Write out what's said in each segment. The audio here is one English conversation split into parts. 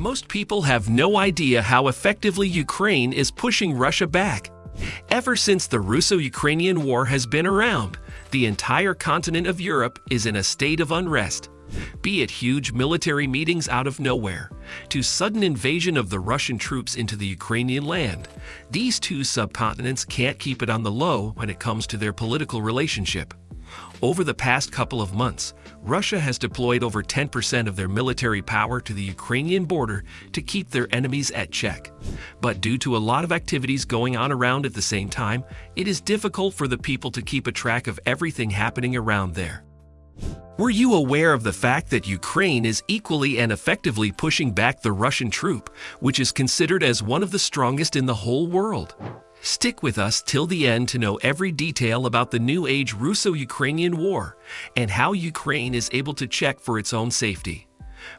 Most people have no idea how effectively Ukraine is pushing Russia back. Ever since the Russo-Ukrainian War has been around, the entire continent of Europe is in a state of unrest. Be it huge military meetings out of nowhere, to sudden invasion of the Russian troops into the Ukrainian land, these two subcontinents can't keep it on the low when it comes to their political relationship. Over the past couple of months, Russia has deployed over 10% of their military power to the Ukrainian border to keep their enemies at check. But due to a lot of activities going on around at the same time, it is difficult for the people to keep a track of everything happening around there. Were you aware of the fact that Ukraine is equally and effectively pushing back the Russian troop, which is considered as one of the strongest in the whole world? Stick with us till the end to know every detail about the new age Russo-Ukrainian War and how Ukraine is able to check for its own safety.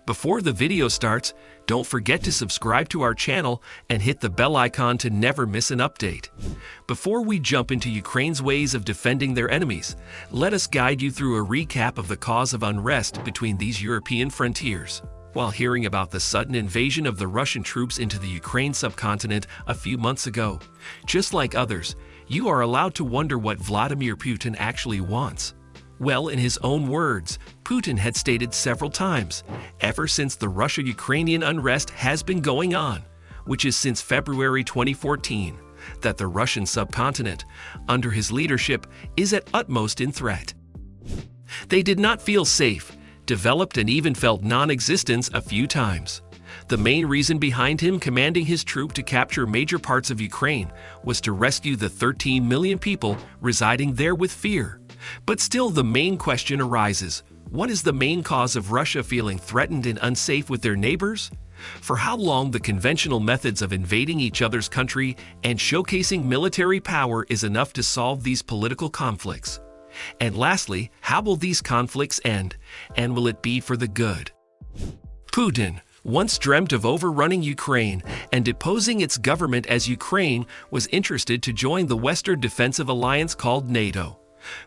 Before the video starts, don't forget to subscribe to our channel and hit the bell icon to never miss an update. Before we jump into Ukraine's ways of defending their enemies, let us guide you through a recap of the cause of unrest between these European frontiers. While hearing about the sudden invasion of the Russian troops into the Ukraine subcontinent a few months ago, just like others, you are allowed to wonder what Vladimir Putin actually wants. Well, in his own words, Putin had stated several times, ever since the Russia-Ukrainian unrest has been going on, which is since February 2014, that the Russian subcontinent, under his leadership, is at utmost in threat. They did not feel safe, developed and even felt non-existence a few times. The main reason behind him commanding his troop to capture major parts of Ukraine was to rescue the 13 million people residing there with fear. But still the main question arises, what is the main cause of Russia feeling threatened and unsafe with their neighbors? For how long the conventional methods of invading each other's country and showcasing military power is enough to solve these political conflicts? And lastly, how will these conflicts end, and will it be for the good? Putin once dreamt of overrunning Ukraine and deposing its government as Ukraine was interested to join the Western defensive alliance called NATO.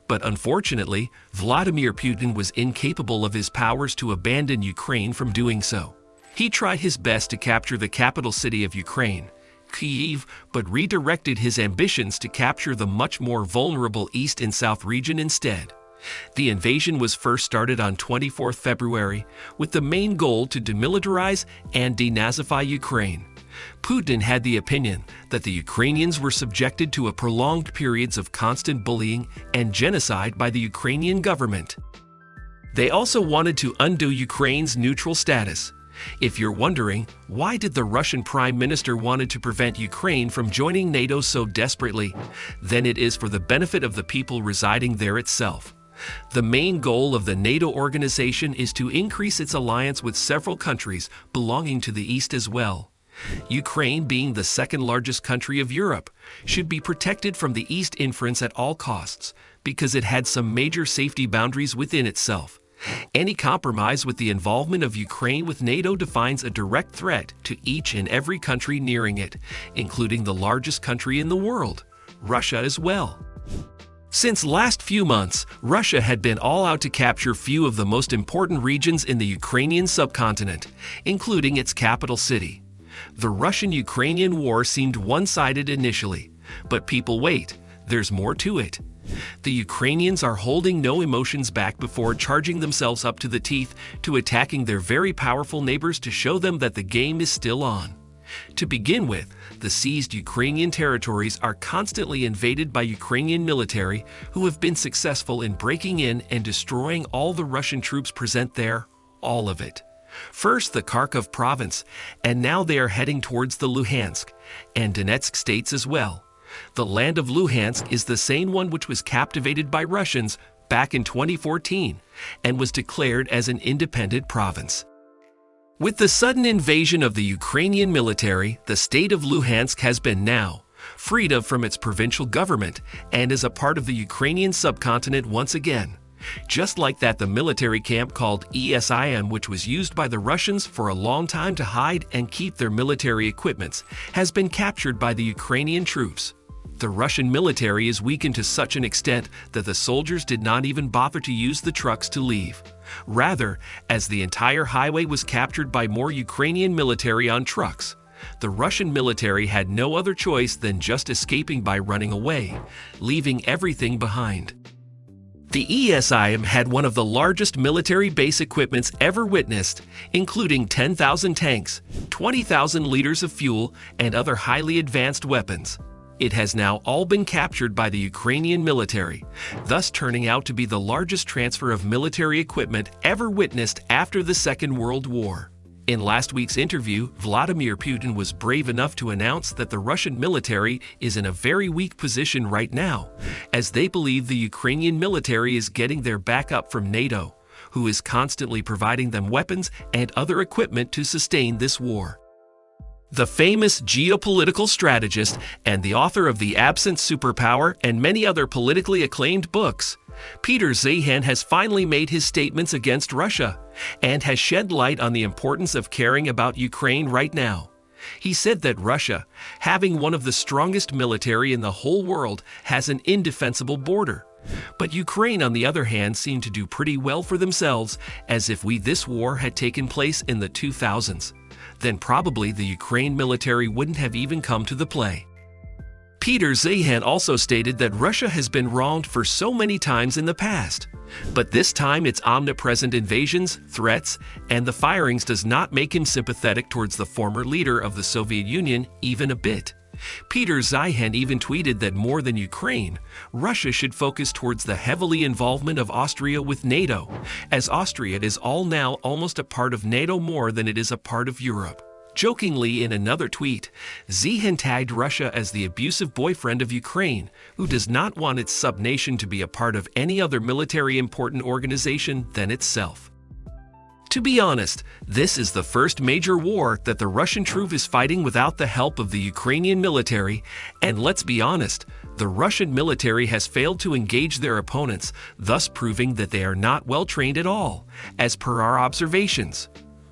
But unfortunately, Vladimir Putin was incapable of his powers to abandon Ukraine from doing so. He tried his best to capture the capital city of Ukraine, Kyiv, but redirected his ambitions to capture the much more vulnerable East and South region instead. The invasion was first started on 24 February with the main goal to demilitarize and denazify Ukraine. Putin had the opinion that the Ukrainians were subjected to a prolonged periods of constant bullying and genocide by the Ukrainian government. They also wanted to undo Ukraine's neutral status. If you're wondering, why did the Russian Prime Minister wanted to prevent Ukraine from joining NATO so desperately, then it is for the benefit of the people residing there itself. The main goal of the NATO organization is to increase its alliance with several countries belonging to the East as well. Ukraine, being the second largest country of Europe, should be protected from the East influence at all costs because it had some major safety boundaries within itself. Any compromise with the involvement of Ukraine with NATO defines a direct threat to each and every country nearing it, including the largest country in the world, Russia as well. Since last few months, Russia had been all out to capture few of the most important regions in the Ukrainian subcontinent, including its capital city. The Russian-Ukrainian war seemed one-sided initially, but people wait, there's more to it. The Ukrainians are holding no emotions back before charging themselves up to the teeth to attacking their very powerful neighbors to show them that the game is still on. To begin with, the seized Ukrainian territories are constantly invaded by Ukrainian military who have been successful in breaking in and destroying all the Russian troops present there, all of it. First the Kharkov province, and now they are heading towards the Luhansk and Donetsk states as well. The land of Luhansk is the same one which was captivated by Russians back in 2014 and was declared as an independent province. With the sudden invasion of the Ukrainian military, the state of Luhansk has been now freed from its provincial government and is a part of the Ukrainian subcontinent once again. Just like that, the military camp called ESIM, which was used by the Russians for a long time to hide and keep their military equipments, has been captured by the Ukrainian troops. The Russian military is weakened to such an extent that the soldiers did not even bother to use the trucks to leave. Rather, as the entire highway was captured by more Ukrainian military on trucks, the Russian military had no other choice than just escaping by running away, leaving everything behind. The ESIM had one of the largest military base equipments ever witnessed, including 10,000 tanks, 20,000 liters of fuel, and other highly advanced weapons. It has now all been captured by the Ukrainian military, thus turning out to be the largest transfer of military equipment ever witnessed after the Second World War. In last week's interview, Vladimir Putin was brave enough to announce that the Russian military is in a very weak position right now, as they believe the Ukrainian military is getting their backup from NATO, who is constantly providing them weapons and other equipment to sustain this war. The famous geopolitical strategist and the author of The Absent Superpower and many other politically acclaimed books, Peter Zeihan has finally made his statements against Russia and has shed light on the importance of caring about Ukraine right now. He said that Russia, having one of the strongest military in the whole world, has an indefensible border. But Ukraine, on the other hand, seemed to do pretty well for themselves, as if this war had taken place in the 2000s. Then probably the Ukraine military wouldn't have even come to the play. Peter Zeihan also stated that Russia has been wronged for so many times in the past, but this time its omnipresent invasions, threats, and the firings does not make him sympathetic towards the former leader of the Soviet Union even a bit. Peter Zeihan even tweeted that more than Ukraine, Russia should focus towards the heavily involvement of Austria with NATO, as Austria is all now almost a part of NATO more than it is a part of Europe. Jokingly, in another tweet, Zeihan tagged Russia as the abusive boyfriend of Ukraine, who does not want its sub-nation to be a part of any other military important organization than itself. To be honest, this is the first major war that the Russian troop is fighting without the help of the Ukrainian military, and let's be honest, the Russian military has failed to engage their opponents, thus proving that they are not well trained at all, as per our observations.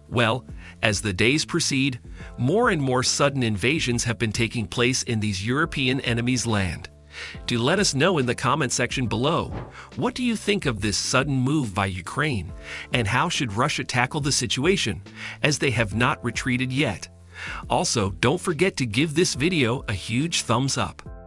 Well, as the days proceed, more and more sudden invasions have been taking place in these European enemies' land. Do let us know in the comment section below, what do you think of this sudden move by Ukraine, and how should Russia tackle the situation, as they have not retreated yet? Also, don't forget to give this video a huge thumbs up.